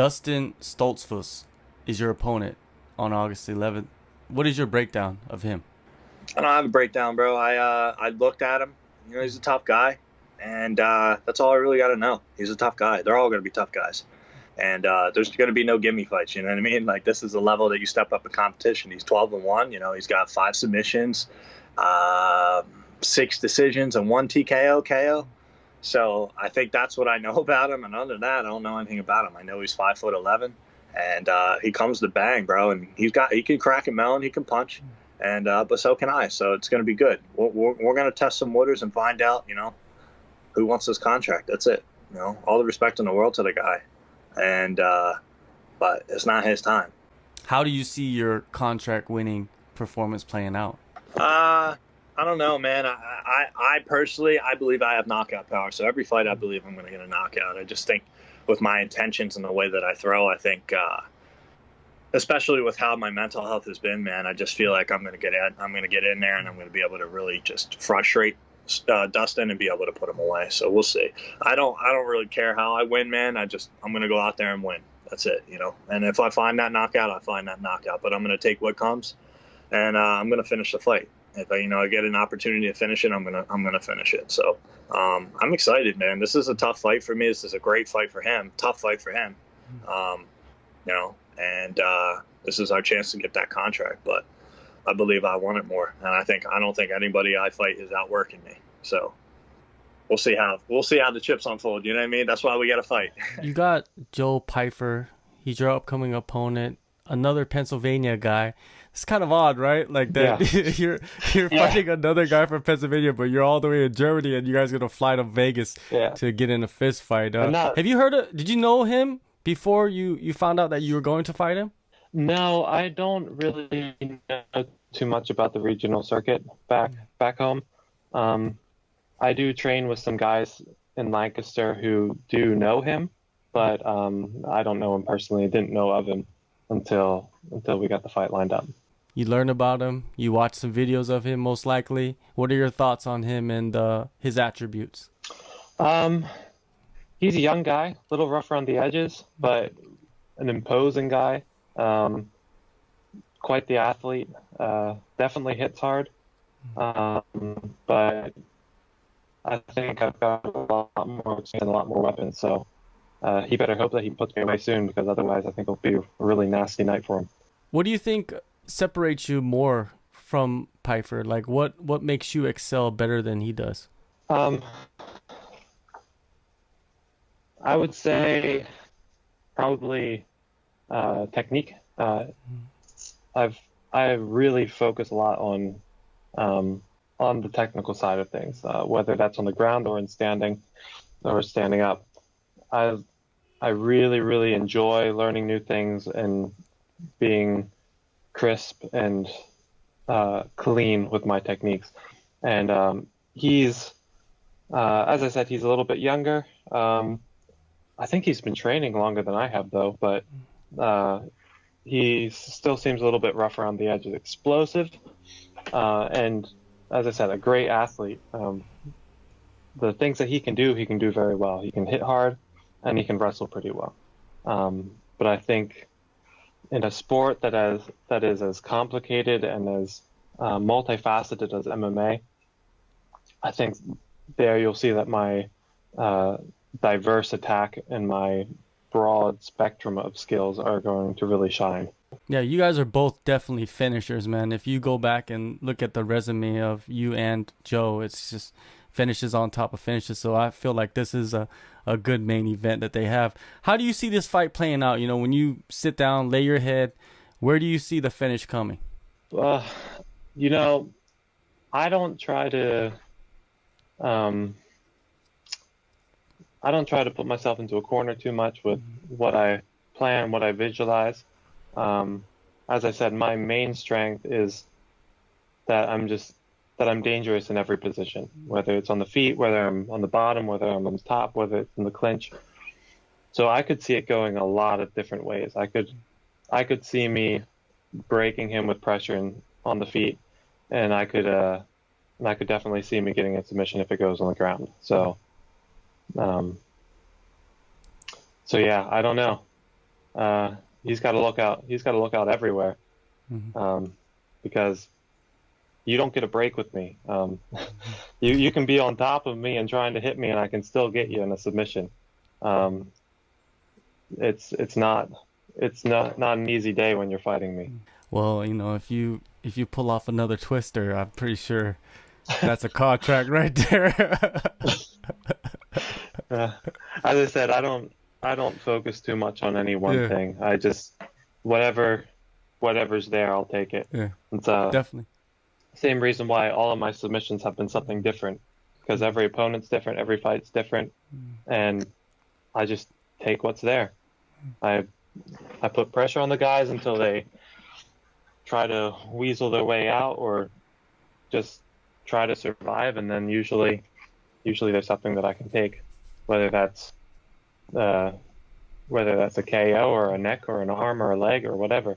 Dustin Stoltzfus is your opponent on August 11th. What is your breakdown of him? I don't have a breakdown, bro. I looked at him. You know, he's a tough guy, and that's all I really got to know. He's a tough guy. They're all going to be tough guys, and there's going to be no gimme fights. You know what I mean? Like, this is the level that you step up in competition. He's 12-1. You know, he's got 5 submissions, 6 decisions, and 1 TKO KO. So I think that's what I know about him. And other than that, I don't know anything about him. I know he's 5'11", and he comes to bang, bro. And he can crack a melon, he can punch, and but so can I. So it's going to be good. We're going to test some waters and find out, you know, who wants this contract. That's it. You know, all the respect in the world to the guy, and but it's not his time. How do you see your contract-winning performance playing out? I don't know, man. I personally, I believe I have knockout power. So every fight, I believe I'm going to get a knockout. I just think with my intentions and the way that I throw, I think, especially with how my mental health has been, man, I just feel like I'm going to get in there and I'm going to be able to really just frustrate Dustin and be able to put him away. So we'll see. I don't really care how I win, man. I'm going to go out there and win. That's it, you know. And if I find that knockout, I find that knockout. But I'm going to take what comes, and I'm going to finish the fight. If I get an opportunity to finish it, I'm gonna finish it. So I'm excited, man. This is a tough fight for me. This is a great fight for him. Tough fight for him. You know, and this is our chance to get that contract. But I believe I want it more, and I don't think anybody I fight is outworking me. So we'll see how the chips unfold. You know what I mean? That's why we got to fight. You got Joe Pyfer. He's your upcoming opponent. Another Pennsylvania guy. It's kind of odd, right? Like that, yeah. you're fighting another guy from Pennsylvania, but you're all the way in Germany, and you guys are gonna fly to Vegas to get in a fist fight. Have you heard of? Did you know him before you found out that you were going to fight him? No, I don't really know too much about the regional circuit back home. I do train with some guys in Lancaster who do know him, but I don't know him personally. I didn't know of him until we got the fight lined up. You learn about him. You watch some videos of him, most likely. What are your thoughts on him and his attributes? He's a young guy, a little rough around the edges, but an imposing guy. Quite the athlete. Definitely hits hard. But I think I've got a lot more experience and a lot more weapons. So he better hope that he puts me away soon, because otherwise I think it'll be a really nasty night for him. What do you think separates you more from Pyfer? Like, what makes you excel better than he does? I would say probably technique. I really focus a lot on the technical side of things, whether that's on the ground or in standing up. I really, really enjoy learning new things and being crisp and clean with my techniques. And he's, as I said, he's a little bit younger. I think he's been training longer than I have, though, but he still seems a little bit rough around the edges. Explosive, and as I said, a great athlete. The things that he can do very well. He can hit hard, and he can wrestle pretty well. But I think in a sport that is as complicated and as multifaceted as MMA, I think there you'll see that my diverse attack and my broad spectrum of skills are going to really shine. Yeah, you guys are both definitely finishers, man. If you go back and look at the resume of you and Joe, it's just finishes on top of finishes. So I feel like this is a good main event that they have. How do you see this fight playing out? You know, when you sit down, lay your head, where do you see the finish coming? You know, I don't try to put myself into a corner too much with what I plan, what I visualize. As I said, my main strength is that I'm dangerous in every position, whether it's on the feet, whether I'm on the bottom, whether I'm on the top, whether it's in the clinch. So I could see it going a lot of different ways. I could see me breaking him with pressure on the feet, and I could definitely see me getting a submission if it goes on the ground. So yeah, I don't know. he's got to look out. He's got to look out everywhere, because you don't get a break with me. You can be on top of me and trying to hit me, and I can still get you in a submission. It's not an easy day when you're fighting me. Well, if you pull off another twister, I'm pretty sure that's a contract right there. As I said, I don't focus too much on any one thing. I just whatever's there, I'll take it. Yeah, it's definitely. Same reason why all of my submissions have been something different, because every opponent's different, every fight's different, and I just take what's there. I put pressure on the guys until they try to weasel their way out or just try to survive, and then usually there's something that I can take, whether that's a KO or a neck or an arm or a leg or whatever.